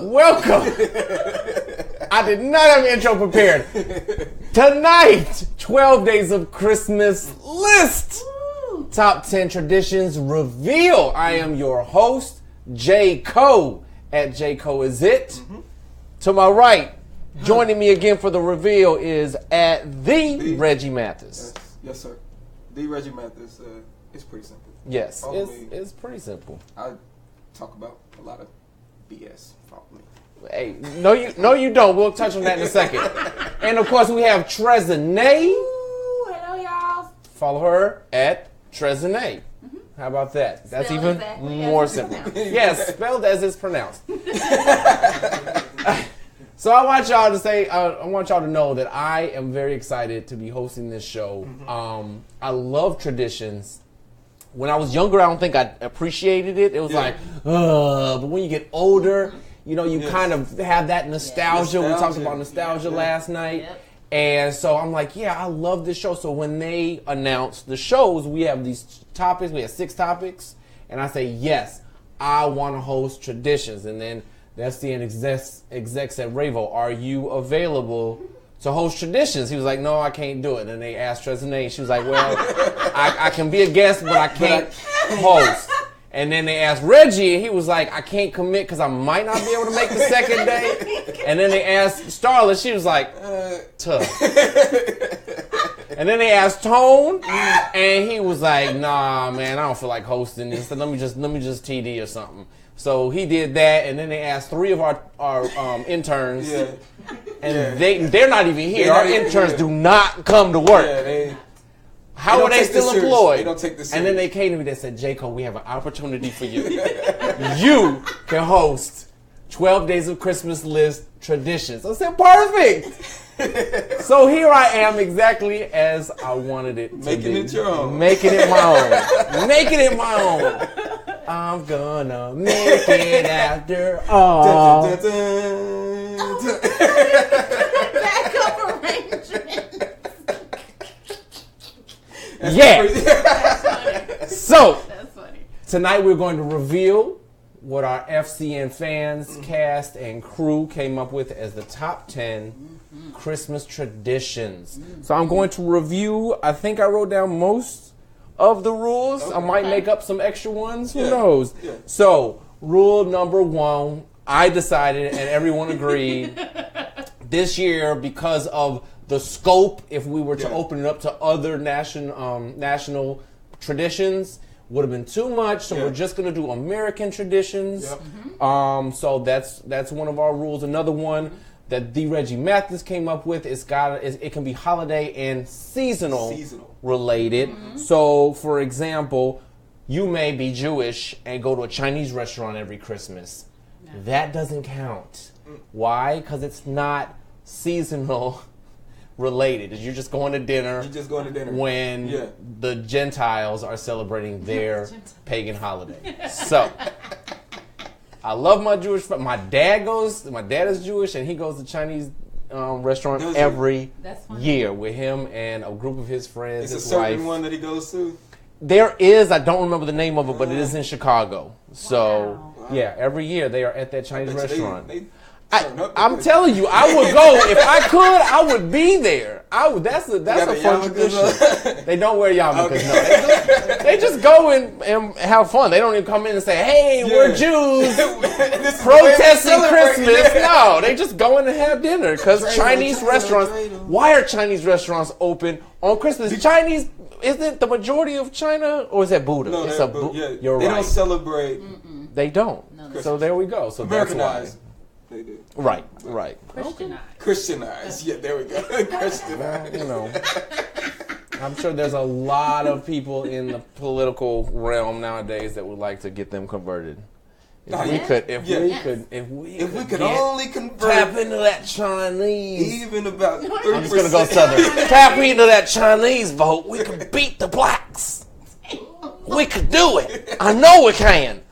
Welcome. I did not have an intro prepared. Tonight, 12 Days of Christmas list. Top 10 traditions reveal. I am your host, J. Cole, at J. Cole Is It. Mm-hmm. To my right, joining me again for the reveal is at the Reggie Mathis. Yes, sir. The Reggie Mathis. It's pretty simple. Yes, it's pretty simple. I talk about a lot of BS. Follow me. Hey, no, you don't. We'll touch on that in a second. And of course, we have Trezene. Hello, y'all. Follow her at Trezene. Mm-hmm. How about that? That's spelled even exactly more simple. Yes, spelled as it's pronounced. So I want y'all to say, I want y'all to know that I am very excited to be hosting this show. Mm-hmm. I love traditions. When I was younger, I don't think I appreciated it. It was like, but when you get older, you know, you kind of have that nostalgia. We talked about nostalgia last night. Yep. And so I'm like, yeah, I love this show. So when they announced the shows, we have these topics. We have 6 topics. And I say, yes, I want to host traditions. And then the FCN exec said, Ravo, are you available to host traditions? He was like, no, I can't do it. And they asked Trezene. She was like, well, I can be a guest, but I can't host. And then they asked Reggie, and he was like, I can't commit because I might not be able to make the second day. And then they asked Starla, she was like, tough. And then they asked Tone, and he was like, nah, man, I don't feel like hosting this. Let me just TD or something. So he did that, and then they asked 3 of our interns, and they're not even here. Our interns do not come to work. How are they still employed? They don't take this serious. And then they came to me, they said, Jacob, we have an opportunity for you. You can host 12 Days of Christmas list traditions. I said, perfect. So here I am exactly as I wanted it to be. Making it your own. Making it my own. Making it my own. I'm gonna make it after all. Backup arrangement. That's funny. So, that's funny. Tonight we're going to reveal what our FCN fans, cast, and crew came up with as the top 10 Christmas traditions. So I'm going to review, I think I wrote down most of the rules. Okay. I might make up some extra ones. Who knows? Yeah. So, rule number 1, I decided, and everyone agreed, this year, because of the scope, if we were to open it up to other national traditions, would have been too much. So we're just going to do American traditions. Yep. Mm-hmm. So that's one of our rules. Another one that the Reggie Mathis came up with is it can be holiday and seasonal related. Mm-hmm. So, for example, you may be Jewish and go to a Chinese restaurant every Christmas. No. That doesn't count. Why? Because it's not seasonal related. You're just going to dinner. When the Gentiles are celebrating their pagan holiday. So, I love my Jewish friend. My dad is Jewish, and he goes to Chinese restaurant every year with him and a group of his friends. Is a certain one that he goes to? There is. I don't remember the name of it, but it is in Chicago. So, every year they are at that Chinese restaurant. I'm telling you, I would go if I could. I would be there. That's a fun tradition. They don't wear yarmulkes. No, they just go and have fun. They don't even come in and say, "Hey, we're Jews protesting Christmas." No, they just go in and have dinner because Chinese restaurants. Why are Chinese restaurants open on Christmas? Chinese isn't the majority of China, or is that Buddha? No, you're right. They don't celebrate. They don't. No, so there we go. So that's why. They do. Right. Christianized. Yeah, there we go. Christianized. You know, I'm sure there's a lot of people in the political realm nowadays that would like to get them converted. If we could only convert, tap into that Chinese. Even about 3%. I'm just gonna go southern. Tap into that Chinese vote. We could beat the blacks. We could do it. I know we can.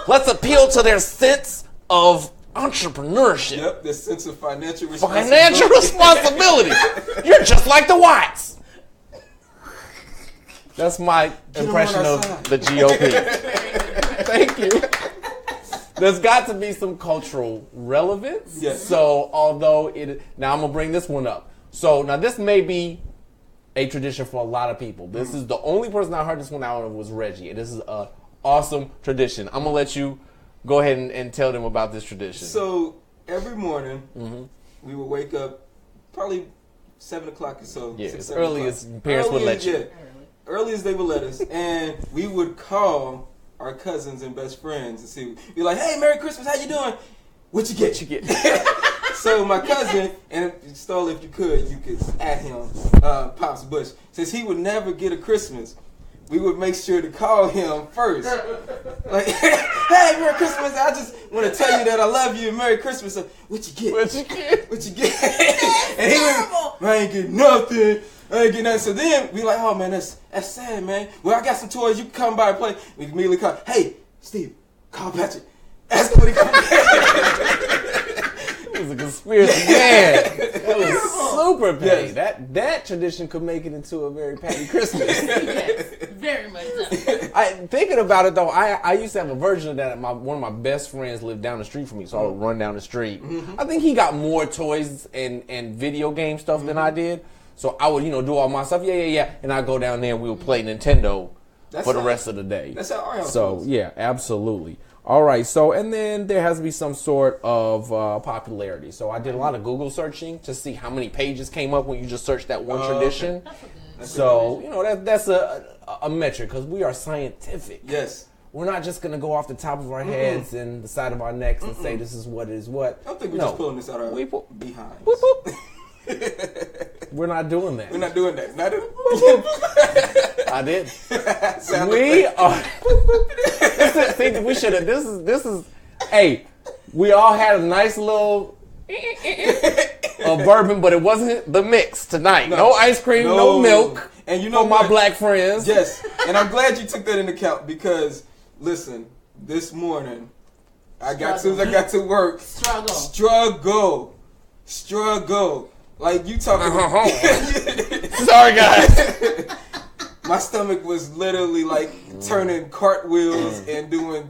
Let's appeal to their sense of entrepreneurship. Yep, the sense of financial responsibility. You're just like the whites. That's my impression of the GOP. Thank you. there's got to be some cultural relevance. Yes. So although now I'm gonna bring this one up. So now this may be a tradition for a lot of people. This is the only person I heard this one out of was Reggie. And this is a awesome tradition. I'm gonna let you go ahead and tell them about this tradition. So every morning, we would wake up probably 7 o'clock or so. Yeah, 6, as 7 early o'clock. as parents would let you. Yeah, early as they would let us, and we would call our cousins and best friends and see. Be like, "Hey, Merry Christmas! How you doing? What you get? What you get? So my cousin, and Stoll, if you could add him, Pops Bush, since he would never get a Christmas, we would make sure to call him first. Like, hey, Merry Christmas! I just want to tell you that I love you and Merry Christmas. So, what you get? What you get? What you get? And he would, I ain't get nothing. I ain't get nothing. So then we like, oh man, that's sad, man. Well, I got some toys. You can come by and play. We immediately call, hey, Steve, call Patrick. Ask him what he come It was a conspiracy, man. It was super petty. Yes. That tradition could make it into a very petty Christmas. Yes, very much so. Thinking about it though, I used to have a version of that. One of my best friends lived down the street from me, so I would run down the street. I think he got more toys and video game stuff than I did. So I would, do all my stuff. Yeah. And I'd go down there and we would play Nintendo for the rest of the day. That's how our house So, was. yeah, absolutely. All right. So, and then there has to be some sort of popularity. So I did a lot of Google searching to see how many pages came up when you just searched that one tradition. That's So, that's a metric because we are scientific. Yes. We're not just going to go off the top of our heads and the side of our necks and say this is what is what. I don't think we're just pulling this out of our behinds. Boop, boop. We're not doing that. We're not doing that. I did. Sound We like- are. See, we should have. This is. Hey, we all had a nice little bourbon, but it wasn't the mix tonight. No ice cream, no milk. And you know for my what? black friends. Yes, and I'm glad you took that into account because listen, this morning I got to work. Struggle. Like you talking about. Sorry, guys. My stomach was literally like turning cartwheels and doing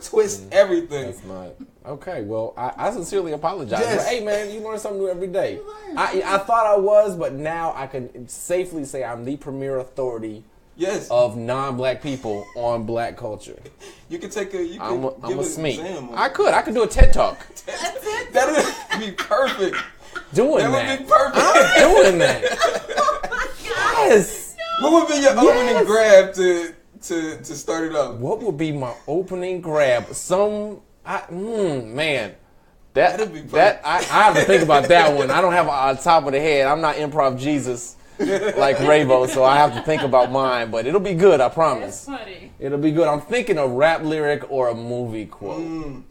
twist everything. That's not okay. Well, I sincerely apologize. Yes. But, hey, man, you learn something new every day. I thought I was, but now I can safely say I'm the premier authority. Yes. Of non-black people on black culture. You could take I'm a give an SME. exam on I could do a TED Talk. that would be perfect. Doing That that. would be perfect. I'm doing that. Yes. What would be your opening grab to start it up? What would be my opening grab? Man. That'd be That I have to think about that one. I don't have on top of the head. I'm not improv Jesus like Ravo, so I have to think about mine. But it'll be good, I promise. That's funny. It'll be good. I'm thinking a rap lyric or a movie quote.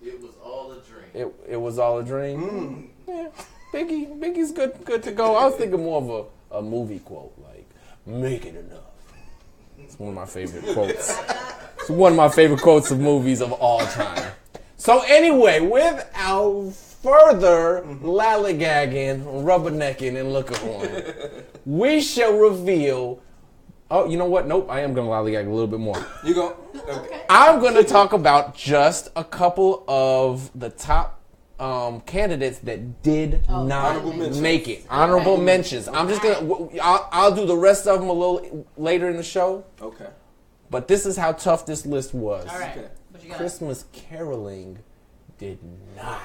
It was all a dream. It was all a dream. Yeah, Biggie's good to go. I was thinking more of a movie quote, like "Make it enough." It's one of my favorite quotes. It's one of my favorite quotes of movies of all time. So anyway, without further lollygagging, rubbernecking, and look-a-horn, we shall reveal. Oh, you know what? Nope, I am going to lollygag a little bit more. You go. Okay. I'm going to talk about just a couple of the top candidates that did not make it. Honorable mentions. I'm just going to, I'll do the rest of them a little later in the show. Okay. But this is how tough this list was. All right. Okay. What you got? Christmas caroling did not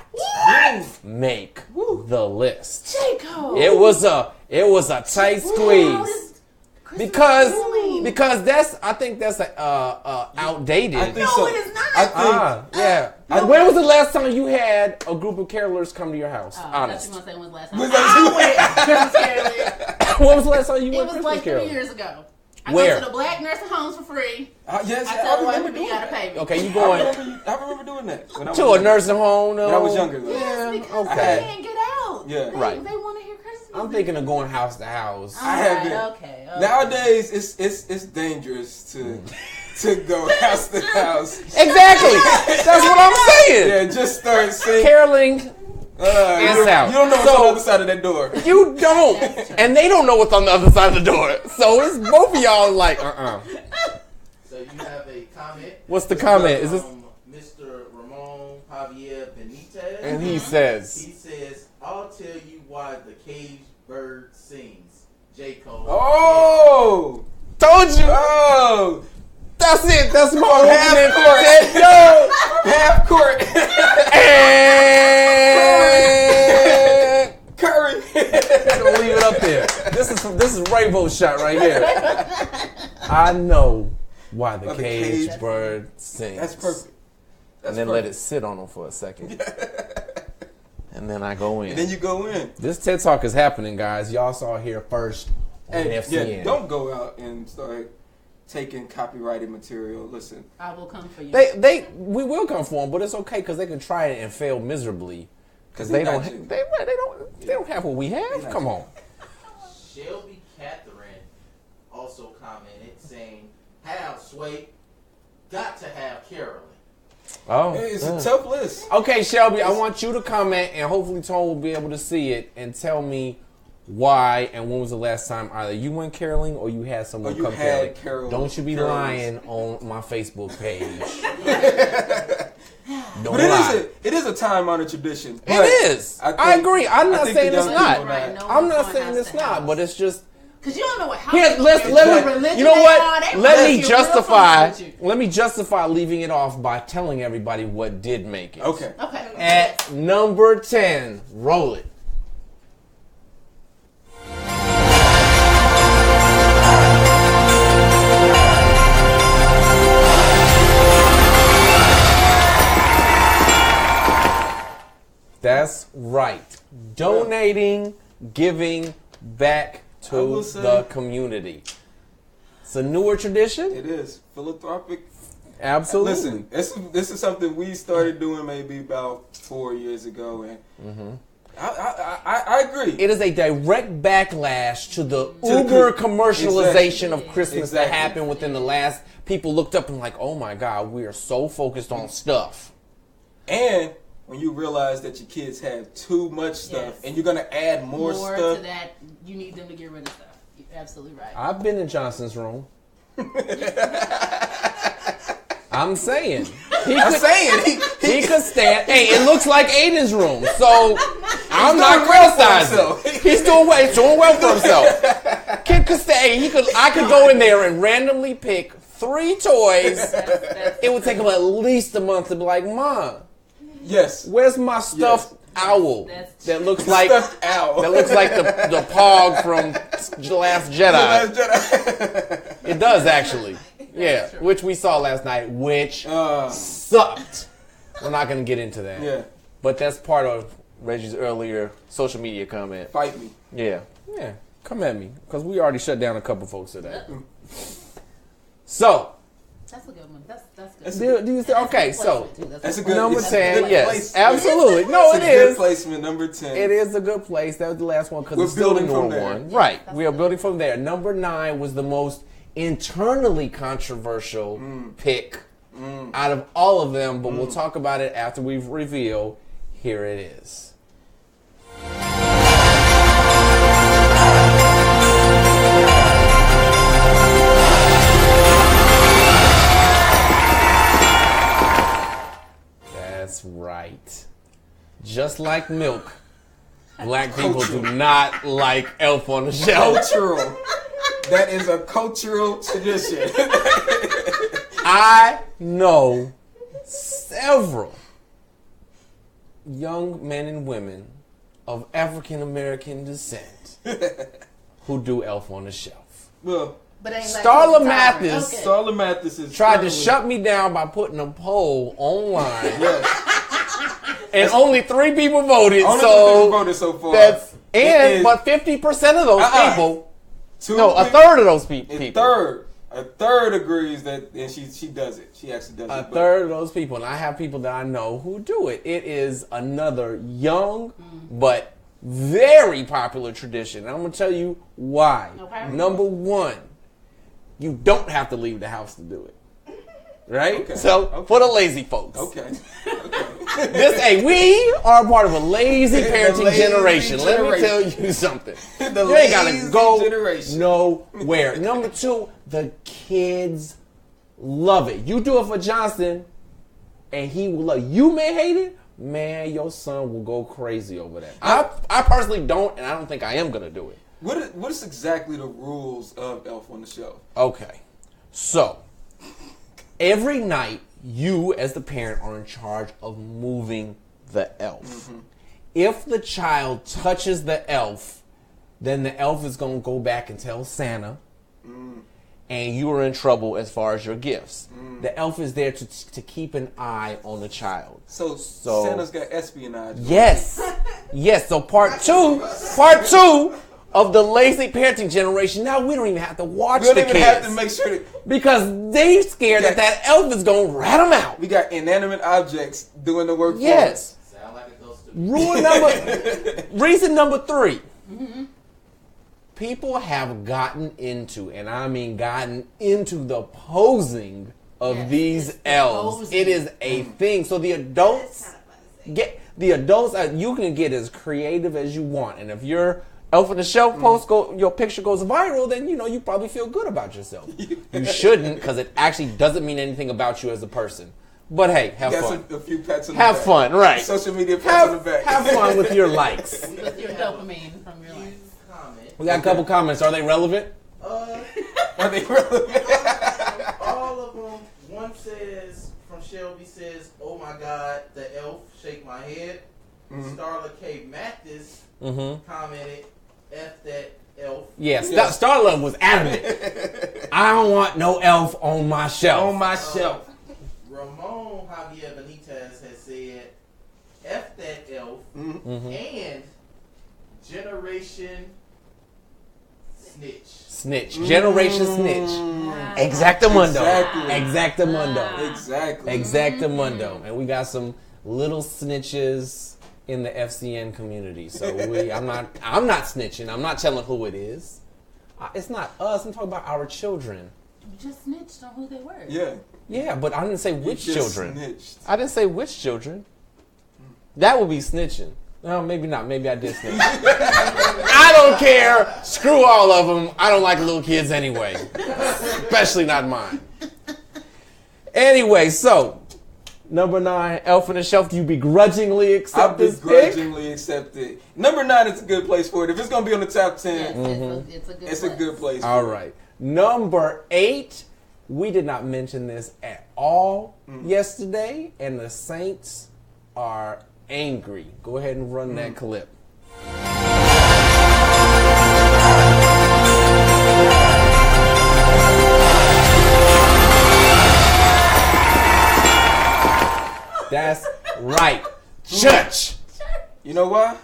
make the list. Jacob. It was a tight squeeze. Because I think that's outdated. I think No, so. it is not. I think When was the last time you had a group of carolers come to your house? I Honest. thought you were gonna say when was the last time Was that I went Christmas caroling. When was the last time you It went was Christmas like 3 caroling? years ago. I Where? go to the black nursing homes for free. yes, I I tell the white remember people you doing gotta that. pay me. Okay, you I going remember doing that when I was to a younger. nursing home? No? When I was younger, though. Yeah, Because they okay. can't get out. Yeah. Right. They want to hear Christmas. I'm thinking of going house to house. I have been. Okay. Nowadays, it's dangerous to go house to house. Exactly. That's what I'm saying. Yeah, just start singing. Caroling, You don't know what's on the other side of that door. you don't, and they don't know what's on the other side of the door. So it's both of y'all like, So you have a comment. What's the comment? Is this? Mr. Ramon And he says, He says, I'll tell you why the caged bird sings. J. Cole. Oh! told you. Oh! That's it. That's my Half opening. court. Yo. Half court. And Curry. gonna leave it up there. This is Ravo's shot right here. I know why the caged caged bird sings. That's perfect. And then let it sit on him for a second. And then I go in. And then you go in. This TED Talk is happening, guys. Y'all saw it here first on And FCN. yeah, don't go out and start taking copyrighted material. Listen. I will come for you. We will come for them, but it's okay because they can try it and fail miserably because they don't have what we have. Come on. Shelby Catherine also commented saying, "How Sway got to have Carolyn." Oh, It's a tough list. okay, Shelby. I want you to comment, and hopefully Tone will be able to see it and tell me why and when was the last time either you went caroling or you had someone you come had caroling. Carol- Don't you be carols. lying on my Facebook page. Don't But lie. it is a time-honored tradition. But It is. I think- agree. I'm not think saying the it's young not. people Right, no I'm one not has saying it's to not, have- but it's just. Because you don't know what house Here, they let's go to, let what me. religion You know they what? are. They Let might me be real justify. funny with you. Let me justify leaving it off by telling everybody what did make it. Okay. Okay. At number 10, roll it. That's right. Donating, giving back I to will say- the community. It's a newer tradition. It is philanthropic. Absolutely. Listen, this is something we started doing maybe about 4 years ago, and I agree. It is a direct backlash to the the uber co- commercialization Exactly. of Christmas Exactly. that happened within the last. People looked up and like, oh my God, we are so focused on stuff. And when you realize that your kids have too much stuff, Yes. and you're gonna add more More stuff, to that, you need them to get rid of stuff. You're absolutely right. I've been in Johnson's room. I'm saying. He could stand. Hey, it looks like Aiden's room, so I'm not doing well for criticizing. himself. He's doing well for himself. Kid could stay. I could go in there and randomly pick 3 toys. That's It would take him at least a month to be like, Mom, yes, where's my stuffed owl That's that looks like stuffed owl. that looks like the Pog from The Last Jedi? Last Jedi. It does actually. Yeah, true. which we saw last night, which Uh, sucked. We're not going to get into that. yeah, But that's part of Reggie's earlier social media comment. fight me. Yeah. Come at me, because we already shut down a couple folks today. So, a good one. That's That's good. do you say, okay, so That's a good number it's a 10, good yes, place. absolutely. No, It's it a good is. placement. Number 10. It is a good place. That was the last one because We're it's still the building from newer there. one. Right. We are building from there. Number 9 was the most internally controversial pick out of all of them, but we'll talk about it after we've revealed. Here it is. That's right. Just like milk, black people do not like Elf on the Shelf. Cultural. That is a cultural tradition. I know several young men and women of African American descent who do Elf on the Shelf. Well, But ain't like Starla Tower. Mathis Okay. Starla Mathis is tried to certainly- shut me down by putting a poll online, Yes. and only 3 people voted. Only So people voted so far. that's It is but 50% of those people, two no, a people- third of those people. A third agrees that, and she does it. She actually does A it. but- third of those people, and I have people that I know who do it. It is another young but very popular tradition. And I'm going to tell you why. Okay. Number 1, you don't have to leave the house to do it. Right? Okay. So, Okay. for the lazy folks. Okay. Hey, we are part of a lazy parenting lazy generation. Let me generation. tell you something. The You ain't got to lazy go generation. nowhere. Number 2, the kids love it. You do it for Johnson, and he will love it. You may hate it, man, your son will go crazy over that. I personally don't, and I don't think I am going to do it. What is exactly the rules of Elf on the Shelf? Okay. So, every night, you as the parent are in charge of moving the elf. Mm-hmm. If the child touches the elf, then the elf is going to go back and tell Santa, and you are in trouble as far as your gifts. The elf is there to keep an eye on the child. So Santa's got espionage. Yes. Yes. So part two of the lazy parenting generation. Now we don't even have to watch the kids. We don't even have to make sure that, because they scared that elf is going to rat them out. We got inanimate objects doing the work for us. Yes. Sound like a ghost of Reason number 3. Mm-hmm. People have gotten into, and I mean gotten into, the posing of these elves. Posing. It is a thing. So the adults you can get as creative as you want, and if your Elf on the Shelf your picture goes viral, then you probably feel good about yourself. You shouldn't, because it actually doesn't mean anything about you as a person. But hey, have fun. A few pats on the back. Have fun, right? Social media pats on the back. Have fun with your likes. With your dopamine from your likes. We got a couple comments. Are they relevant? Are they relevant? All of them. One says, from Shelby says, "Oh my God, the elf, shake my head." Starla K. Mathis commented, "F that elf." Yes, Starla was adamant. I don't want no elf on my shelf. On my shelf. Ramon Javier Benitez has said, "F that elf," and Generation Snitch. Generation Snitch. Exactamundo. Exactamundo. And we got some little snitches in the FCN community. So I'm not snitching. I'm not telling who it is. It's not us. I'm talking about our children. You just snitched on who they were. Yeah. Yeah, but I didn't say which children. Snitched. I didn't say which children. That would be snitching. No, maybe not. Maybe I did snitch. I don't care. Screw all of them. I don't like little kids anyway. Especially not mine. Anyway, so number 9, Elf on the Shelf. Do you begrudgingly accept this pick? I begrudgingly accept it. Number 9 is a good place for it. If it's going to be on the top 10, it's a good place. All right. Number 8. We did not mention this at all yesterday, and the Saints are angry. Go ahead and run that clip. That's right. Church. You know why?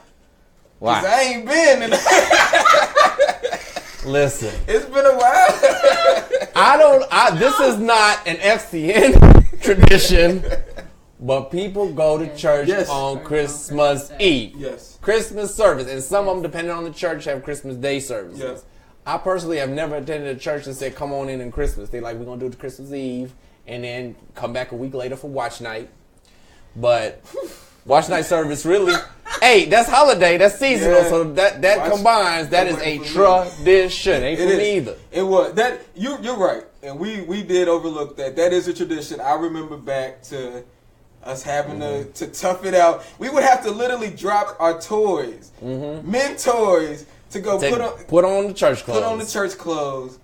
Why? Because I ain't been. Listen. It's been a while. This is not an FCN tradition, but people go to church on Christmas Eve. Yes. Christmas service. And some of them, depending on the church, have Christmas Day services. Yes. I personally have never attended a church that said, come on in Christmas. They're like, we're going to do it Christmas Eve and then come back a week later for watch night. But watch night service really, hey, that's holiday, that's seasonal, so that combines. That is a tradition. Ain't for me either. It was that you're right, and we did overlook that. That is a tradition. I remember back to us having to tough it out. We would have to literally drop our toys, men toys, to go put on the church clothes. Put on the church clothes.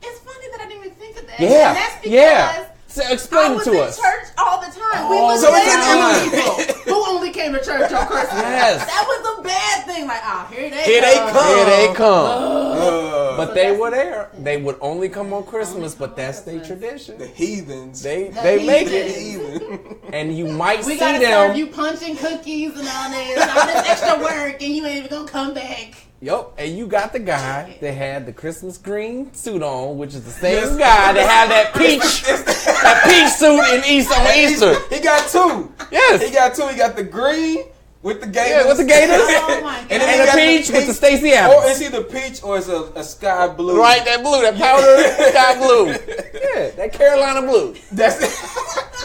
It's funny that I didn't even think of that. Yeah, and that's because So explain it to us. I was in church all the time. We Oh, was so lazy people who only came to church on Christmas. Yes. That was a bad thing. Like, here they come. But they were there. They would only come on Christmas, but that's their tradition. The heathens. They make it. And you might see them. We gotta serve you punch and cookies and all this extra work, and you ain't even gonna come back. Yup, and you got the guy that had the Christmas green suit on, which is the same guy that had that peach suit on Easter. He got two. Yes. He got two. He got the green with the gators. Yeah, with the gators. Oh my God. And the peach with the Stacey Adams. Or it's either peach or it's a sky blue. Right, that blue, that powder sky blue. Yeah, that Carolina blue. That's it.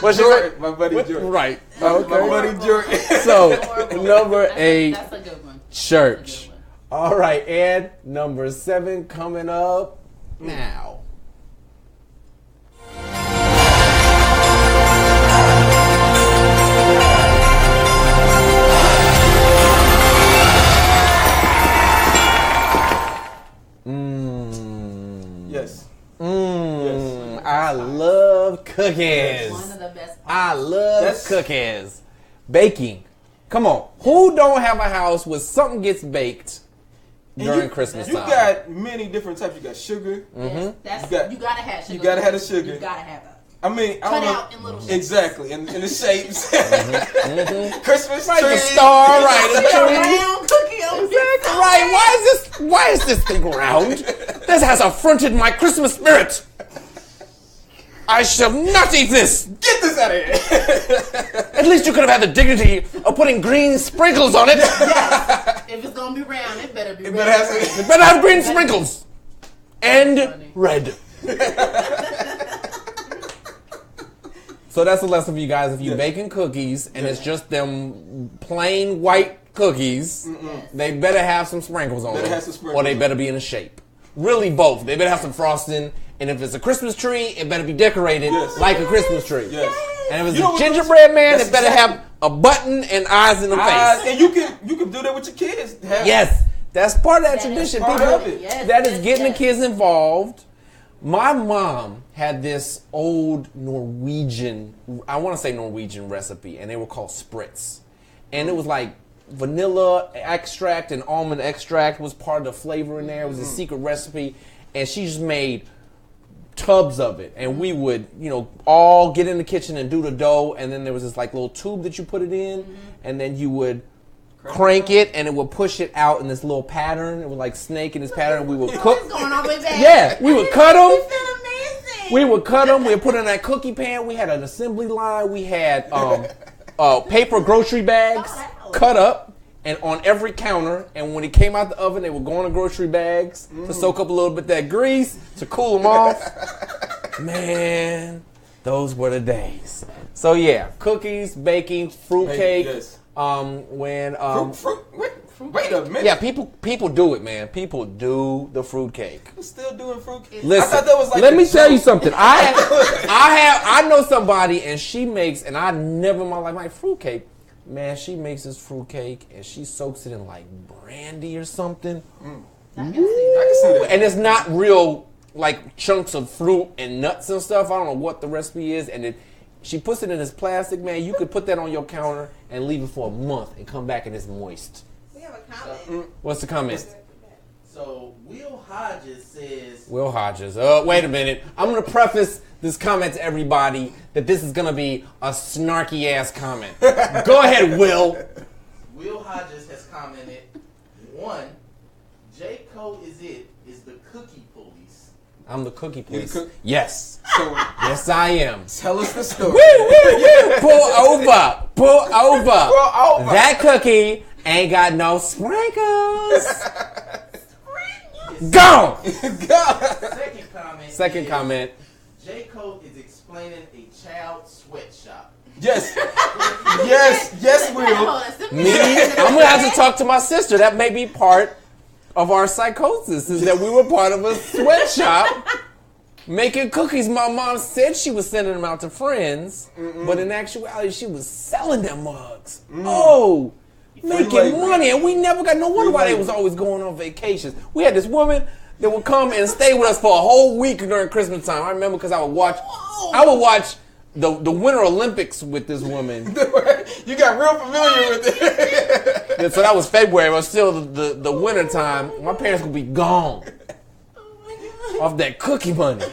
What's Jordan, my buddy Jordan. Right. Okay. My buddy Jordan. So, number 8, That's a good one. church. All right, and number 7 coming up now. cookies. One of the best I parts. love cookies. Baking. Come on. Who don't have a house where something gets baked during Christmas You time? got many different types. You got sugar. Yes, that's, You got- you gotta have sugar. you gotta have the sugar. You gotta have that. I mean, I Cut don't know. out in little shapes. Exactly, in the shapes. Mm-hmm. Christmas Right, tree. the star, right? The A tree. round cookie on Exactly right. Why is this thing round? This has affronted my Christmas spirit. I shall not eat this. Get this out of here. At least you could have had the dignity of putting green sprinkles on it. If it's gonna be round, it better be It round. better have some. You better have green sprinkles. And red. So that's a lesson for you guys. If you're baking cookies and it's just them plain white cookies, they better have some sprinkles on Better them. have some sprinkles Or they on better be in a shape. Really both. They better have some frosting. And if it's a Christmas tree, it better be decorated Yes. like a Christmas tree. Yes. And if it's You know a what gingerbread man, that's it better exactly- have a button and eyes in the face. And you can do that with your kids. Have- Yes, that's part of that That is tradition. part People, of it. Yes, that is yes, getting yes. the kids involved. My mom had this old Norwegian, I want to say Norwegian recipe, and they were called spritz. And it was like vanilla extract and almond extract was part of the flavor in there. It was a secret recipe. And she just made tubs of it. And we would, all get in the kitchen and do the dough. And then there was this like little tube that you put it in. And then you would crank it and it would push it out in this little pattern. It was like snake in this pattern. And we would cook. What's going on with that? Yeah, we would cut them. It's been amazing. We would cut them. We'd put it in that cookie pan. We had an assembly line. We had paper grocery bags cut up and on every counter. And when it came out the oven, they would go in the grocery bags to soak up a little bit of that grease to cool them off. Man, those were the days. So yeah, cookies, baking, fruitcake. Yes. Wait a minute. Yeah, people do it, man. People do the fruitcake. I'm still doing fruitcake. Listen, I thought that was like let a me tell you joke. something. I know somebody, and she makes, and I never in my life like fruitcake. Man, she makes this fruitcake, and she soaks it in like brandy or something. I can see that. I can see that. And it's not real like chunks of fruit and nuts and stuff. I don't know what the recipe is, and she puts it in this plastic. Man, you could put that on your counter and leave it for a month and come back and it's moist. We have a comment. What's the comment? So Will Hodges says, Will Hodges. Wait a minute. I'm going to preface this comment to everybody that this is going to be a snarky ass comment. Go ahead, Will. Will Hodges has commented, 1, J. Cole is the cookie police. I'm the cookie police. cook- Yes. So Yes, I am. tell us the story. Pull over. Pull over. Pull over. That cookie ain't got no sprinkles. Gone. Second comment. Second is, comment. J. Cole is explaining a child sweatshop. Yes. Yes, Hold Will. on, send Me, I'm going to have to talk to my sister. That may be part of our psychosis, is that we were part of a sweatshop making cookies. My mom said she was sending them out to friends, but in actuality, she was selling them mugs. Oh, making labor. money. And we never got no wonder why they labor. was always going on vacations. We had this woman that would come and stay with us for a whole week during Christmas time. I remember because I would watch the Winter Olympics with this woman. You got real familiar with it. Yeah, so that was February, but still the winter time. My parents would be gone off that cookie money.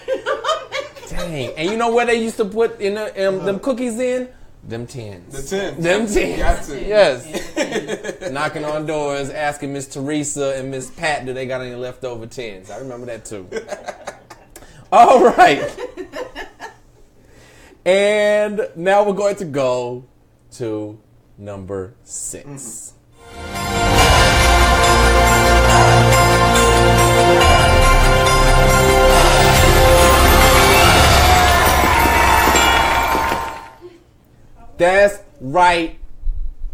Dang. And you know where they used to put in them cookies in? Them tins. The 10. Them tins. Got to. Yes. Knocking on doors, asking Miss Teresa and Miss Pat, do they got any leftover tins? I remember that too. All right. And now we're going to go to number 6. That's right.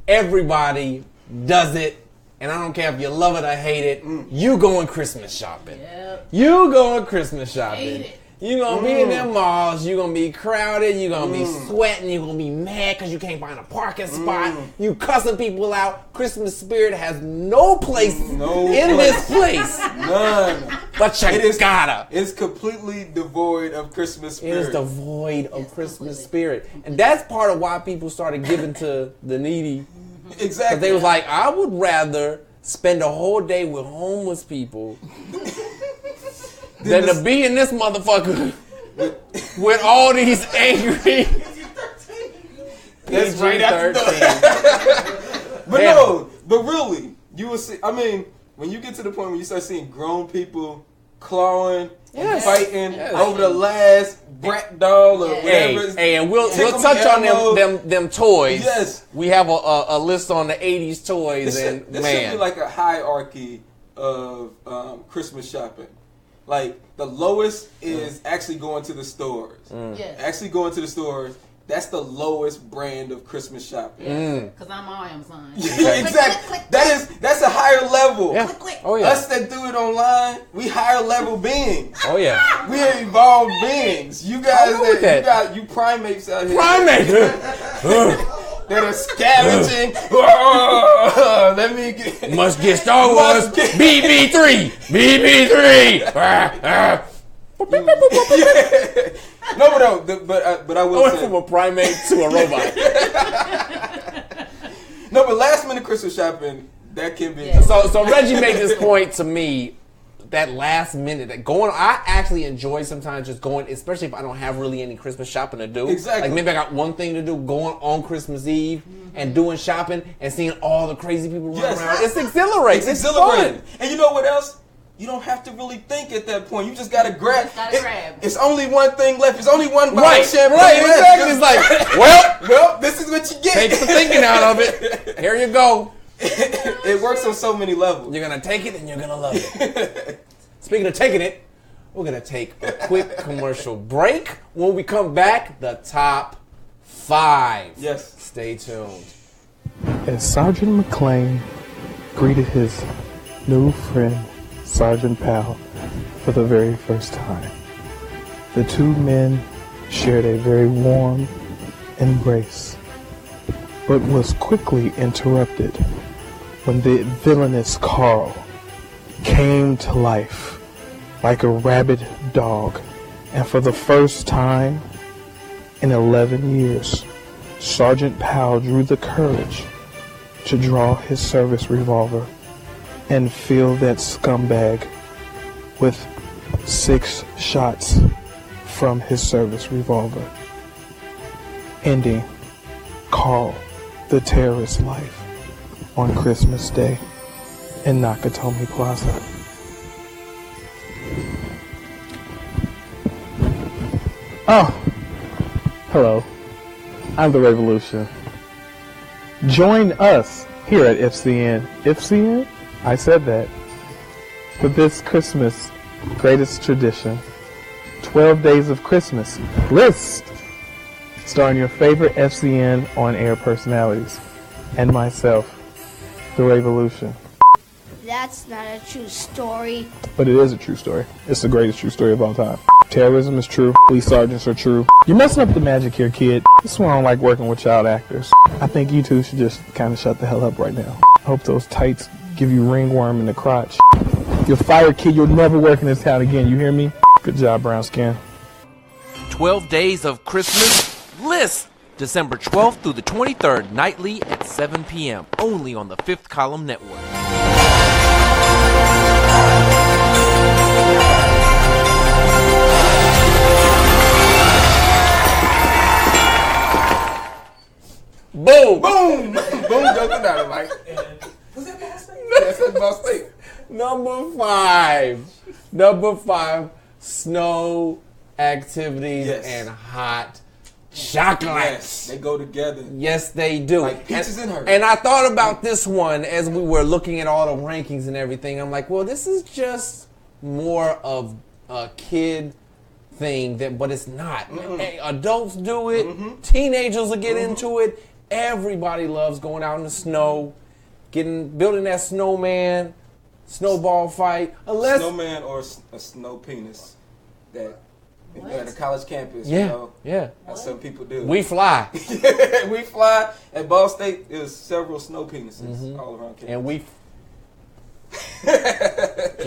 Everybody does it. And I don't care if you love it or hate it. You going Christmas shopping. Yep. You going Christmas shopping. Hate it. You gonna be in them malls. You gonna be crowded. You gonna be sweating. You gonna be mad because you can't find a parking spot. You cussing people out. Christmas spirit has no place No in place. this place. None. but you gotta. It's completely devoid of Christmas spirit. It is devoid of Christmas spirit. And that's part of why people started giving to the needy. Exactly. Because they was like, I would rather spend a whole day with homeless people than to be in this motherfucker with all these angry. That's right after 13. But no, but really, you will see. I mean, when you get to the point where you start seeing grown people clawing and fighting over the last brat doll or whatever. Hey, and we'll touch on them toys. Yes, we have a list on the '80s toys, this should be like a hierarchy of Christmas shopping. Like the lowest is actually going to the stores. Yes. Actually going to the stores. That's the lowest brand of Christmas shopping. Because I'm on Amazon. Exactly. That's a higher level. Yeah. Click, click. Oh yeah. Us that do it online, we higher level beings. Oh yeah. We are evolved beings. You guys you primates out here. Primate. That are scavenging. Let me get. Must get Star Wars. BB3. BB3. No, but I will say from a primate to a robot. No, but last minute Christmas shopping that can be. Yeah. So Reggie made this point to me. That last minute, I actually enjoy sometimes just going, especially if I don't have really any Christmas shopping to do. Exactly. Like maybe I got one thing to do, going on Christmas Eve and doing shopping and seeing all the crazy people running around. It's exhilarating. It's exhilarating. Fun. And you know what else? You don't have to really think at that point. You just gotta grab. Grab. It's only one thing left. It's only one bottle Right, of champagne right, left. exactly. It's like, well, this is what you get. take the thinking out of it. Here you go. It works on so many levels. You're gonna take it and you're gonna love it. Speaking of taking it, we're gonna take a quick commercial break. When we come back, the top 5. Yes. Stay tuned. As Sergeant McClane greeted his new friend, Sergeant Powell, for the very first time, the two men shared a very warm embrace, but was quickly interrupted when the villainous Carl came to life like a rabid dog, and for the first time in 11 years, Sergeant Powell drew the courage to draw his service revolver and fill that scumbag with 6 shots from his service revolver, ending Carl the terrorist's life on Christmas Day in Nakatomi Plaza. Oh, hello. I'm the Revolution. Join us here at FCN. FCN? I said that. For this Christmas greatest tradition, 12 Days of Christmas list, starring your favorite FCN on-air personalities and myself, the Revolution. That's not a true story. But it is a true story. It's the greatest true story of all time. Terrorism is true. Police sergeants are true. You're messing up the magic here, kid. This is why I don't like working with child actors. I think you two should just kind of shut the hell up right now. I hope those tights give you ringworm in the crotch. You're fired, kid. You'll never work in this town again. You hear me? Good job, brown skin. 12 Days of Christmas list. December 12th through the 23rd, nightly at 7 p.m. Only on the Fifth Column Network. Boom! Boom! Boom, Joker Dynamite. Was that Ball State? Yes, that's Ball State. Number 5, snow activities and hot chocolates. Yes, they go together. Yes, they do. Like peaches and herb. And I thought about this one as we were looking at all the rankings and everything. I'm like, well, this is just more of a kid thing, but it's not. Hey, adults do it. Teenagers will get into it. Everybody loves going out in the snow, building that snowman, snowball fight. Unless snowman or a snow penis that at a college campus. Yeah, you know, yeah. As some people do. We fly. We fly. At Ball State, there's several snow penises all around campus. And we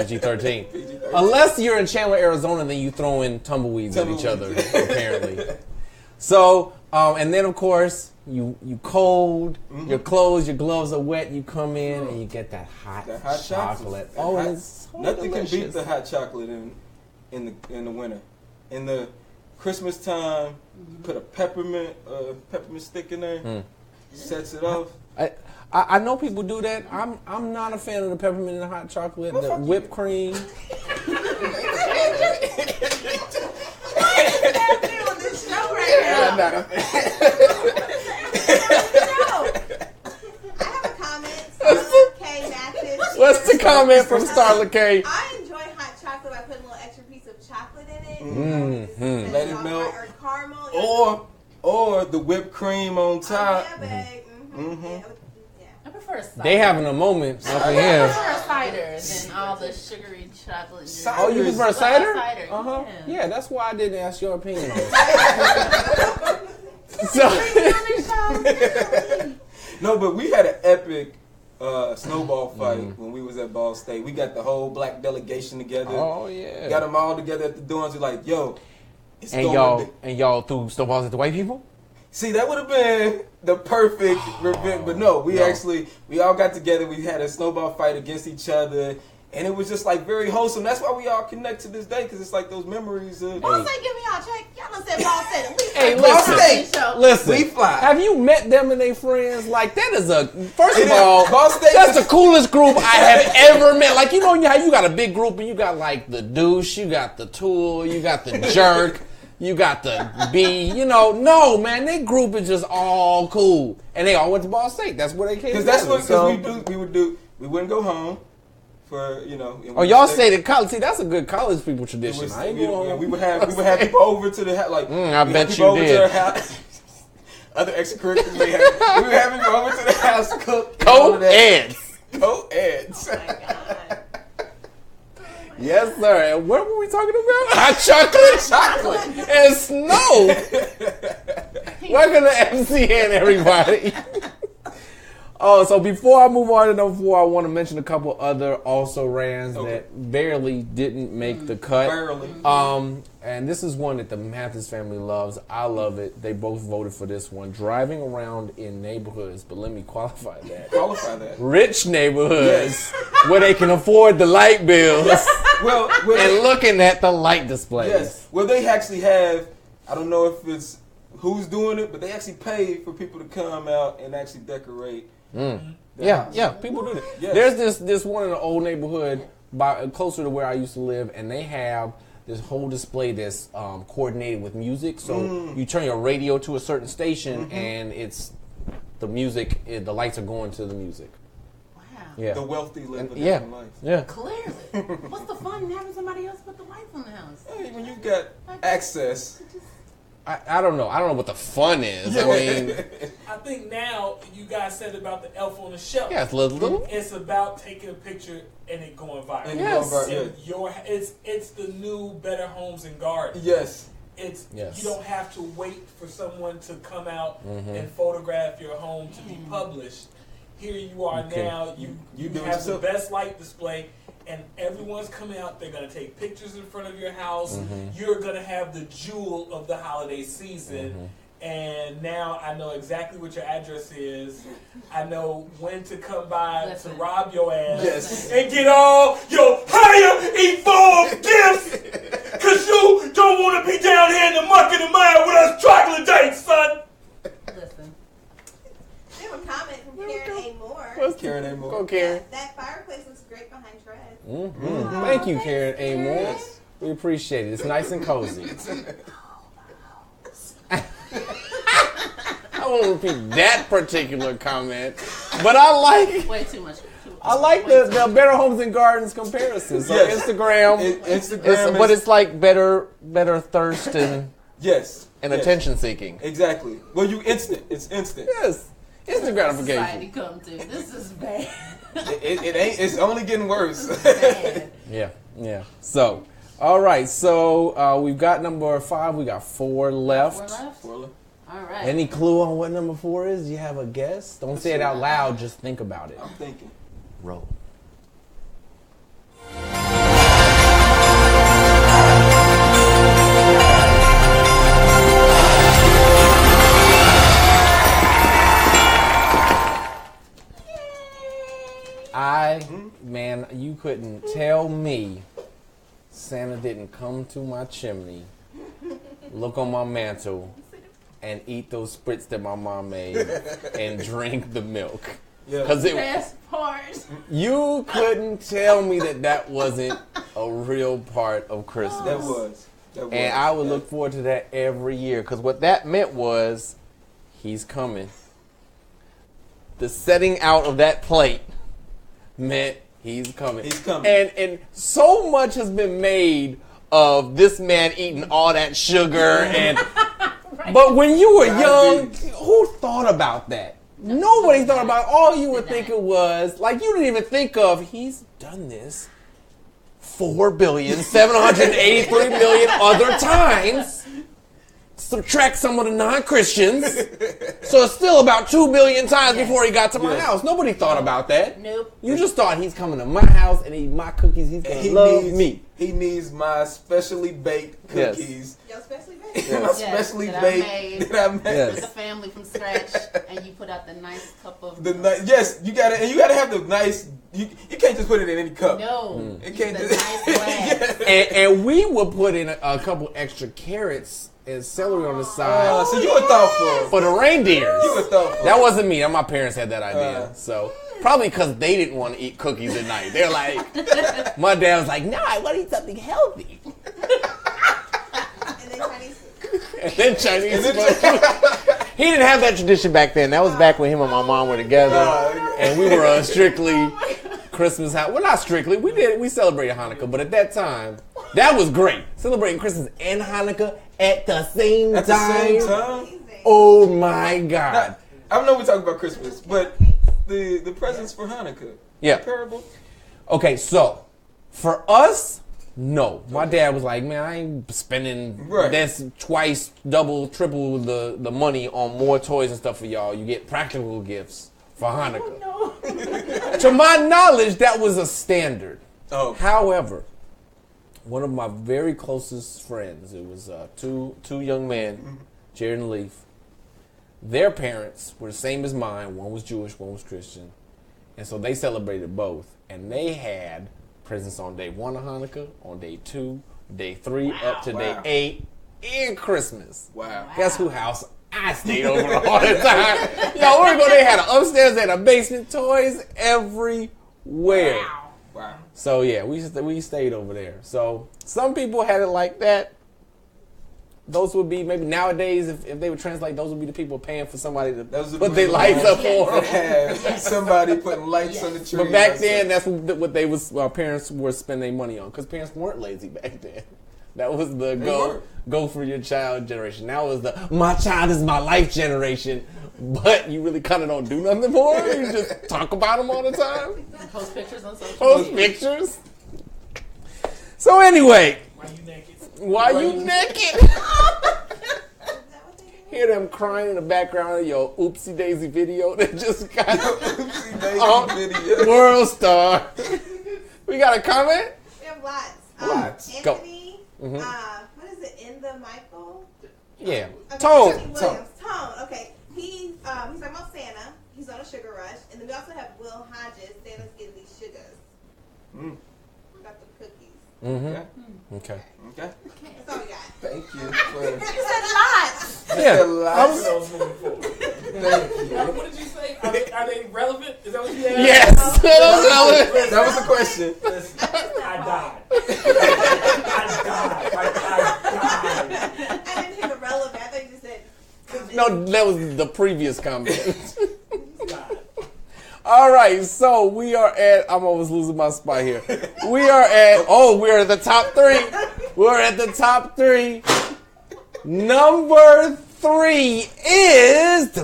PG-13. Unless you're in Chandler, Arizona, then you throw in tumbleweeds at each other, apparently. So, and then of course, you cold, your clothes, your gloves are wet, you come in and you get that hot chocolate. Oh, it's so nothing delicious. can beat the hot chocolate in the winter. In the Christmas time, put a peppermint stick in there, sets it off. I know people do that. I'm not a fan of the peppermint and the hot chocolate, the whipped cream. What's the comment from Starla K? I enjoy hot chocolate by putting a little extra piece of chocolate in it. Mm-hmm. Let it melt. Or caramel. Or the whipped cream on top. I prefer cider. They having a moment up in I here. prefer cider than all the sugary chocolate. Oh, you prefer cider? Cider. Uh-huh. Yeah, that's why I didn't ask your opinion on it. No, but we had an epic snowball fight when we was at Ball State. We got the whole black delegation together. Oh yeah. Got them all together at the dorms. We're like, yo, it's and y'all threw snowballs at the white people? See, that would have been the perfect revenge. But no, we all got together. We had a snowball fight against each other. And it was just like very wholesome. That's why we all connect to this day, because it's like those memories of. Ball State, give me y'all check. Y'all done said Ball State. Hey, listen. We fly. Have you met them and their friends? Like, that is first of all, Ball State that's the coolest group I have ever met. Like, you know how you got a big group and you got like the douche, you got the tool, you got the jerk, you got the B. You know, no, man, their group is just all cool. And they all went to Ball State. That's where they came from. Because that's what we wouldn't go home. For, you know, y'all stayed at college. See, that's a good college people tradition. We would have people over to the house. Like, I bet you did. Other extracurriculars they had. We were having people over to the house to cook. Co-eds. Co-eds. Oh my God. Yes, sir. And what were we talking about? Hot chocolate and snow. Welcome to FCN, everybody. Oh, so before I move on to number 4, I want to mention a couple other also-rans that barely didn't make the cut. Barely. And this is one that the Mathis family loves. I love it. They both voted for this one. Driving around in neighborhoods, but let me qualify that. Rich neighborhoods where they can afford the light bills and looking at the light displays. Yes. Well, they actually have, I don't know if it's who's doing it, but they actually pay for people to come out and actually decorate. Yeah, people do that. Yes. There's this one in an old neighborhood closer to where I used to live, and they have this whole display that's coordinated with music. So you turn your radio to a certain station, and it's the music. The lights are going to the music. Wow. Yeah. The wealthy live a different life. Yeah. Clearly. What's the fun in having somebody else put the lights on the house? Hey, when you got access. I don't know. I don't know what the fun is. I mean, I think now you guys said about the elf on the shelf. yeah, it's little. It's about taking a picture and it going viral. And Yes. And it's the new Better Homes and Gardens. Yes. It's Yes. you don't have to wait for someone to come out and photograph your home to be published. Here you are now. You do it have the yourself. best light display, and everyone's coming out. They're gonna take pictures in front of your house. You're gonna have the jewel of the holiday season. And now I know exactly what your address is. I know when to come by to rob your ass Yes. and get all your higher evolved gifts. Cause you don't want to be down here in the muck and the mire with us chocolate dates, son. Listen. We have a comment from Karen A. Moore. Karen A. Moore. Go, Karen. That fireplace looks great behind Tread. Thank you, Karen A. Moore. We appreciate it. It's nice and cozy. I won't repeat that particular comment, but I like Way too much. the Better Homes and Gardens comparison. So Yes. Instagram, Instagram but it's like better thirst and yes. attention seeking. Exactly. Well, it's instant. Yes, instant Society gratification. come to. This is bad. It ain't. It's only getting worse. Bad. Yeah. So, all right. So we've got number 5. We got 4 left. 4 left? All right. Any clue on what number 4 is? Do you have a guess? Don't say it out loud. Just think about it. I'm thinking. Roll. Man, you couldn't tell me Santa didn't come to my chimney, look on my mantle, and eat those spritz that my mom made and drink the milk. Because Best part. you couldn't tell me that wasn't a real part of Christmas. That was. And I would look forward to that every year. Because what that meant was, he's coming. The setting out of that plate meant he's coming. He's coming. And so much has been made of this man eating all that sugar. And But when you were young, who thought about that? Nobody thought about it. All you were thinking was, like, you didn't even think of, he's done this 4,783,000,000 other times. Subtract some of the non-Christians. So it's still about 2 billion times before he got to my house. Nobody thought about that. Nope. You just thought he's coming to my house and eat my cookies. He's going to love me. He needs my specially baked cookies. Your specially baked? My specially baked that I made. With the family from scratch, and you put out the nice cup of Yes, you gotta have the nice. You can't just put it in any cup. No, it can't the just. nice glass. and we would put in a couple extra carrots and celery on the side. So you were thoughtful for the reindeers. You were thoughtful. That wasn't me. My parents had that idea. So probably because they didn't want to eat cookies at night. They're like, my dad was like, no, I want to eat something healthy. And then Chinese food. He didn't have that tradition back then. That was back when him and my mom were together, and we were strictly Christmas house. Well, not strictly. We celebrated Hanukkah, but at that time, that was great. Celebrating Christmas and Hanukkah at the same time. Oh my God! Now, I know we talk about Christmas, but the presents for Hanukkah. Yeah. Comparable. Okay, so for us. No, my dad was like, man, I ain't spending that's twice, double, triple the money on more toys and stuff for y'all. You get practical gifts for Hanukkah. Oh, no. To my knowledge, that was a standard. Oh. However, one of my very closest friends, it was two young men, Jared and Leaf. Their parents were the same as mine. One was Jewish, one was Christian, and so they celebrated both, and they had presents on day 1 of Hanukkah, on day 2, day 3, up to day 8, and Christmas. Wow. Guess who house I stayed over all the time? Yo, they had an upstairs, they had a basement, toys everywhere. Wow. So yeah, we stayed over there. So some people had it like that. Those would be maybe nowadays, if they would translate, those would be the people paying for somebody to put their lights up for them. Somebody putting lights on the tree. But back then, that's what our parents were spending money on, because parents weren't lazy back then. That was the go for your child generation. Now was the my child is my life generation. But you really kind of don't do nothing for them. You just talk about them all the time. Post pictures on social Post media. pictures. So anyway. Why you naked? Hear them crying in the background of your Oopsie Daisy video that just got World Star. We got a comment? We have lots. Lots. Anthony, Go. what is it? In the Michael? Yeah. Okay, Tone. Anthony Williams. Tone. Okay. He's talking about Santa. He's on a sugar rush. And then we also have Will Hodges. Santa's getting these sugars. Got the cookies. Mm-hmm. Okay. That's all we got. Thank you. You said lots. Yeah. What did you say? Are they relevant? Is that what you asked? Yes. That was the question. I died. I didn't hear the relevant. I thought you just said. No, that was the previous comment. All right, so we are at, I'm almost losing my spot here. We're at the top 3. We're at the top 3. Number 3 is...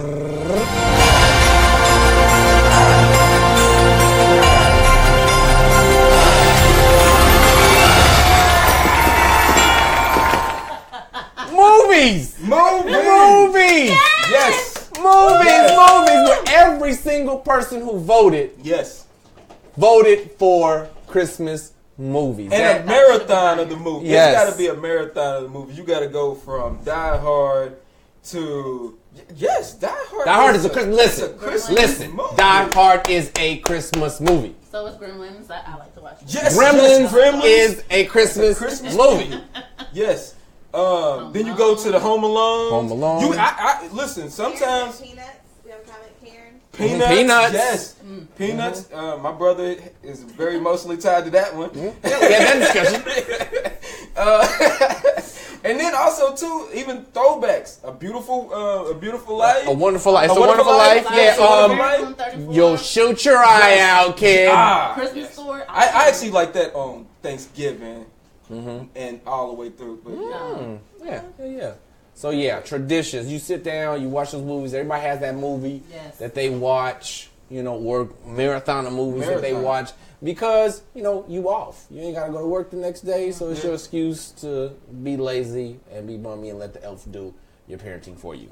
Movies! Yes! Movies, where every single person who voted voted for Christmas movies. And a marathon of the movie. Yes. It's got to be a marathon of the movie. You got to go from Die Hard to Yes, Die Hard. Die Hard is a Christmas. Listen. movie. Die Hard is a Christmas movie. So is Gremlins. I like to watch. Yes, Gremlins is a Christmas movie. Yes. Then you go to the Home Alone. Home Alone. I listen. Sometimes Peanuts. We have a comment, Karen. Peanuts. Yes. Peanuts. My brother is very emotionally tied to that one. Yeah, that discussion. And then also too, even throwbacks. A Beautiful Life. A Wonderful Life. It's a Wonderful Life. Yeah. You'll shoot your eye out, kid. Christmas Story. I actually like that on Thanksgiving and all the way through. But Yeah. So yeah, traditions. You sit down, you watch those movies. Everybody has that movie that they watch, or marathon of movies that they watch because, you off. You ain't gotta go to work the next day, so it's your excuse to be lazy and be bummy and let the elf do your parenting for you.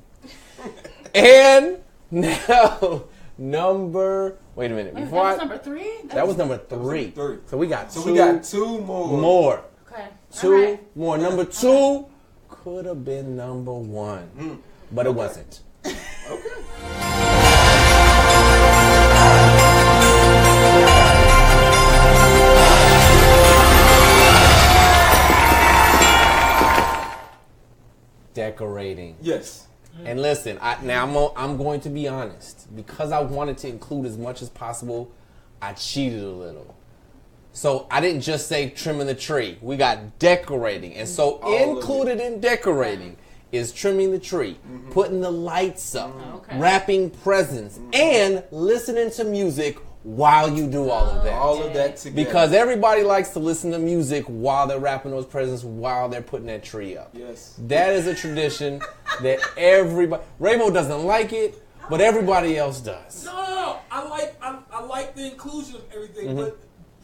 And now wait a minute. That was number 3? That was number 3. So we got two more. Okay. Two more. Number 2 could have been number 1, but it wasn't. Decorating. Yes. And listen, I'm going to be honest. Because I wanted to include as much as possible, I cheated a little. So I didn't just say trimming the tree. We got decorating. And so included in decorating is trimming the tree, putting the lights up, wrapping presents, and listening to music while you do all of that. All of that together. Because everybody likes to listen to music while they're wrapping those presents, while they're putting that tree up. Yes. That is a tradition that everybody... Rainbow doesn't like it, but everybody else does. No. I like the inclusion of everything, but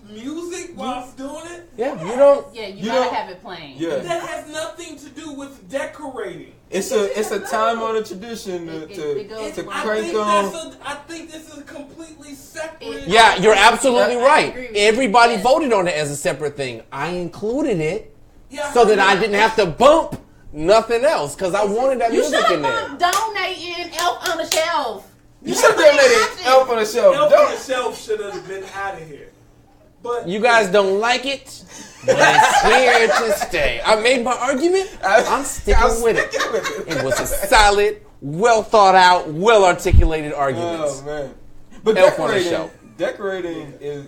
music while I'm doing it? Yeah, you don't... Yeah, you gotta have it playing. Yeah. That has nothing to do with decorating. It's a time-honored tradition to crank on. I think this is completely separate. Yeah, you're absolutely right. Everybody voted on it as a separate thing. I included it so that I didn't have to bump nothing else because I wanted that music in there. Donating Elf on the Shelf. You should have donated Elf on the Shelf. Elf on the Shelf should have been out of here. But you guys don't like it, but it's here to stay. I made my argument. I'm sticking with it. It was a solid, well thought out, well articulated argument. Oh man! But Elf on the Shelf. Decorating is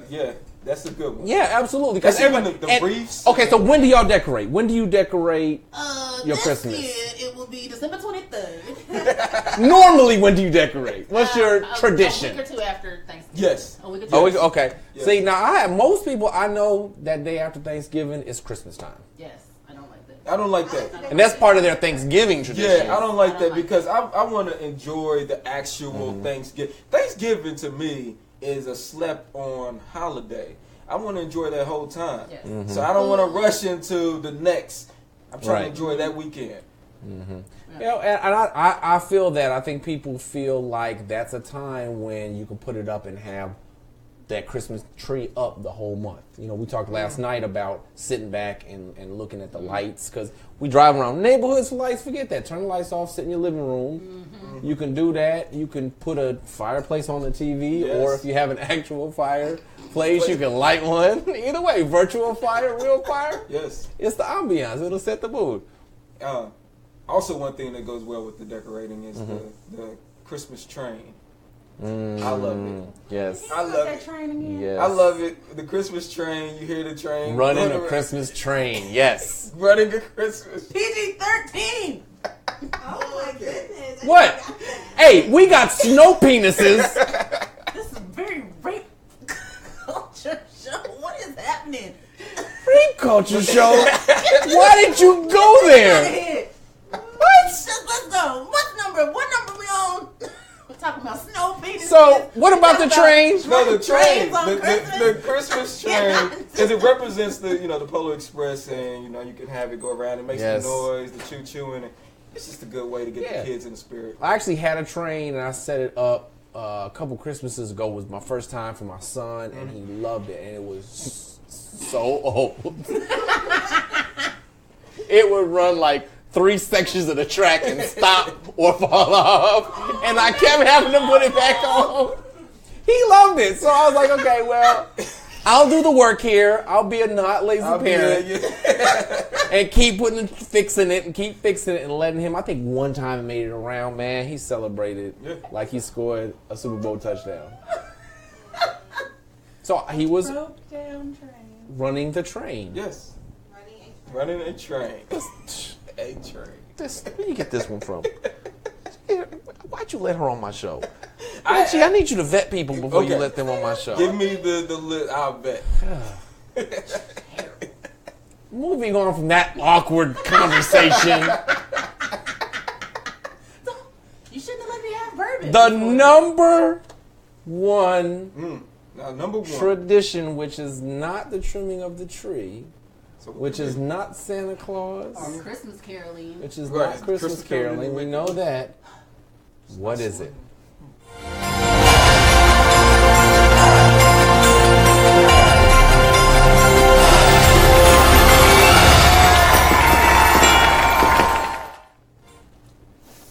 that's a good one. Yeah, absolutely. That's even the briefs. Okay, so when do y'all decorate? When do you decorate your Christmas? This year it will be December 23rd. Normally, when do you decorate? What's your tradition? A week or 2 after Thanksgiving. Yes. A week or 2. Okay. Yes. See, now most people I know that day after Thanksgiving is Christmas time. Yes, I don't like that. I don't like that. And that's part of their Thanksgiving tradition. Yeah, I don't like that because I want to enjoy the actual Thanksgiving. Thanksgiving to me is a slept-on holiday. I want to enjoy that whole time. Yes. So I don't want to rush into the next. I'm trying to enjoy that weekend. And I feel that. I think people feel like that's a time when you can put it up and have that Christmas tree up the whole month. We talked last night about sitting back and looking at the lights because we drive around neighborhoods for lights. Forget that. Turn the lights off, sit in your living room. You can do that. You can put a fireplace on the TV, or if you have an actual fireplace, you can light one. Either way, virtual fire, real fire. Yes. It's the ambiance. It'll set the mood. Also, one thing that goes well with the decorating is the Christmas train. I love it. Yes. I love it. Train again? Yes. I love it. The Christmas train. You hear the train running a Christmas train. Yes. Running a Christmas. PG-13. Oh my goodness. What? Hey, we got snow penises. This is very rape culture show. What is happening? Rape culture show? Why did you go there? What? Let's go. What number we on? We're talking about snow penises. So, what about the train? No, the train. The Christmas train. Because it represents the Polar Express, and you can have it go around. It makes the noise, the choo-chooing. It's just a good way to get the kids in the spirit. I actually had a train, and I set it up a couple Christmases ago. It was my first time for my son, and he loved it, and it was so old. It would run like 3 sections of the track and stop or fall off. And I kept having to put it back on. He loved it. So I was like, okay, well, I'll do the work here. I'll be a not lazy parent. And keep fixing it and letting him. I think one time it made it around, man. He celebrated like he scored a Super Bowl touchdown. So he was running the train. Yes. Running a train. A train. Where you get this one from? Why'd you let her on my show? Reggie, I need you to vet people before you let them on my show. Give me the list. I'll vet. Moving on from that awkward conversation. You shouldn't have let me have bourbon. The number one tradition, which is not the trimming of the tree, which is not Santa Claus, or Christmas caroling, which is not Christmas caroling. We know that. What is it?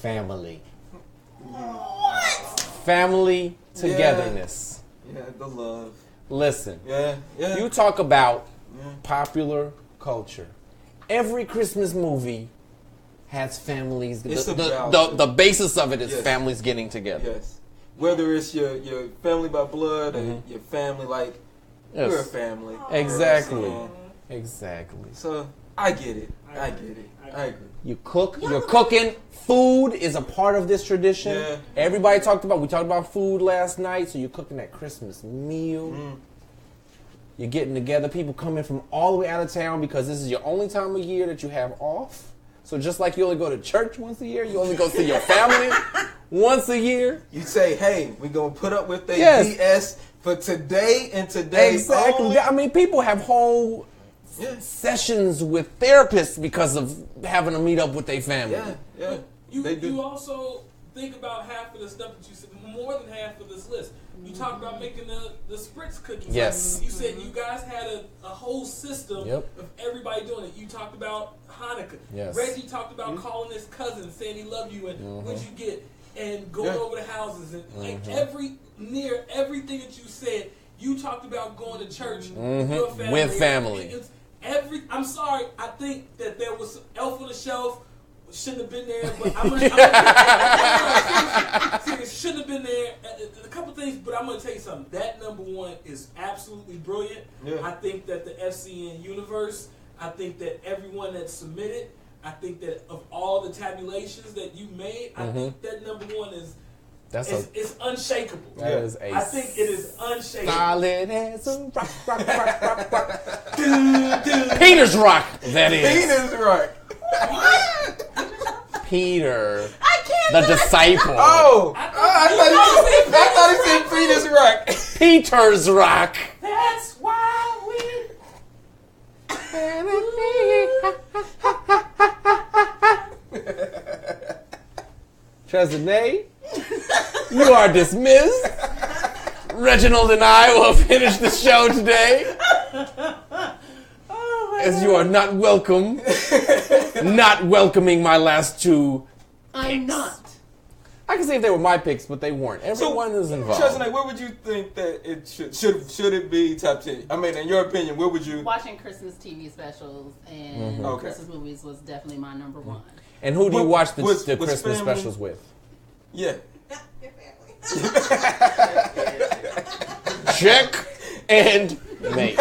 Family. What? Family togetherness. Yeah, the love. Listen. Yeah. You talk about popular culture. Every Christmas movie has families. The basis of it is families getting together. Yes. Whether it's your family by blood or your family like we're a family. Exactly. Exactly. So I get it. I agree. You cook. You're cooking. Food is a part of this tradition. Yeah. We talked about food last night. So you're cooking that Christmas meal. You're getting together. People coming from all the way out of town because this is your only time of year that you have off. So just like you only go to church once a year, you only go see your family once a year. You say, hey, we're going to put up with the BS for today and today Exactly. only. I mean, people have whole sessions with therapists because of having to meet up with their family. Yeah. You also think about half of the stuff that you said, more than half of this list. You talked about making the spritz cookies. Yes. You said you guys had a whole system of everybody doing it. You talked about Hanukkah. Yes. Reggie talked about calling his cousin, saying he loved you, and what'd you get, and going over the houses, and like everything that you said. You talked about going to church with family. I'm sorry. I think that there was Elf on the Shelf. Shouldn't have been there, but serious, shouldn't have been there. A couple things, but I'm going to tell you something. That number one is absolutely brilliant. Yeah. I think that the FCN universe, I think that everyone that submitted, I think that of all the tabulations that you made, I think that number one is it's unshakable. I think it is unshakable. Solid as a rock. Peter's Rock, that is. Peter's Rock. Peter, the disciple. Oh, I thought he said Peter's Rock. Peter's Rock. That's why Trezene, you are dismissed. Reginald and I will finish the show today. As you are not welcome, not welcoming my last two picks. I'm not. I can say if they were my picks, but they weren't. Everyone is involved. Chesney, where would you think that it should it be top 10? I mean, in your opinion, where would you? Watching Christmas TV specials and Christmas movies was definitely my number one. And who do you watch the Christmas specials with? Yeah. Your family. Check and mate.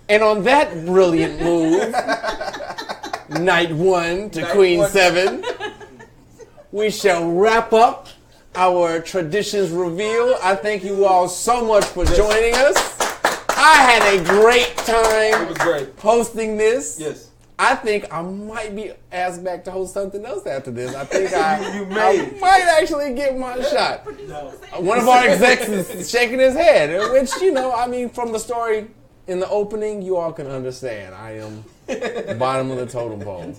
And on that brilliant move, night 1 to Queen 7, we shall wrap up our traditions reveal. I thank you all so much for joining us. I had a great time. It was great hosting this. Yes. I think I might be asked back to host something else after this. I think I might actually get my shot. No. One of our execs is shaking his head, which, from the story in the opening, you all can understand. I am the bottom of the totem pole.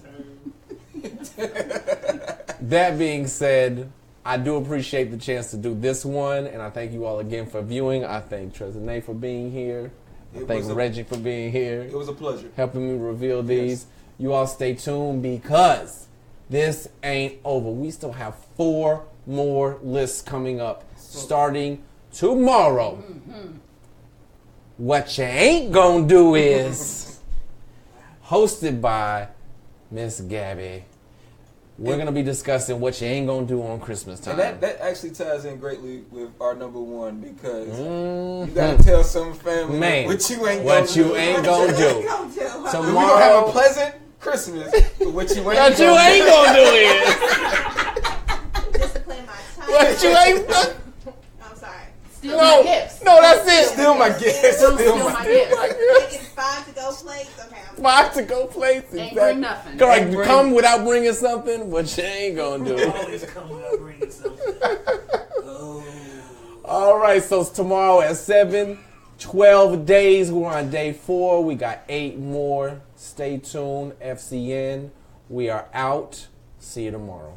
That being said, I do appreciate the chance to do this one, and I thank you all again for viewing. I thank Trezene for being here. I thank Reggie for being here. It was a pleasure. Helping me reveal these. You all stay tuned because this ain't over. We still have 4 more lists coming up starting tomorrow. What you ain't gonna do is hosted by Miss Gabby. We're gonna be discussing what you ain't gonna do on Christmas time. And that actually ties in greatly with our number one because you gotta tell some family what you ain't gonna do. Tomorrow, we're gonna have a pleasant Christmas. But what you ain't gonna do is Discipline my time. what you ain't gonna. I'm sorry. Steal my gifts. No, that's it. Steal my gifts. Steal my gifts. It's 5 to go plates. Okay. 5 to go places. Ain't bring nothing. Correct. Come without bringing something, what you ain't gonna do. Always come without bringing something. Oh. All right, so it's tomorrow at 7, 12 days. We're on day 4. We got 8 more. Stay tuned. FCN. We are out. See you tomorrow.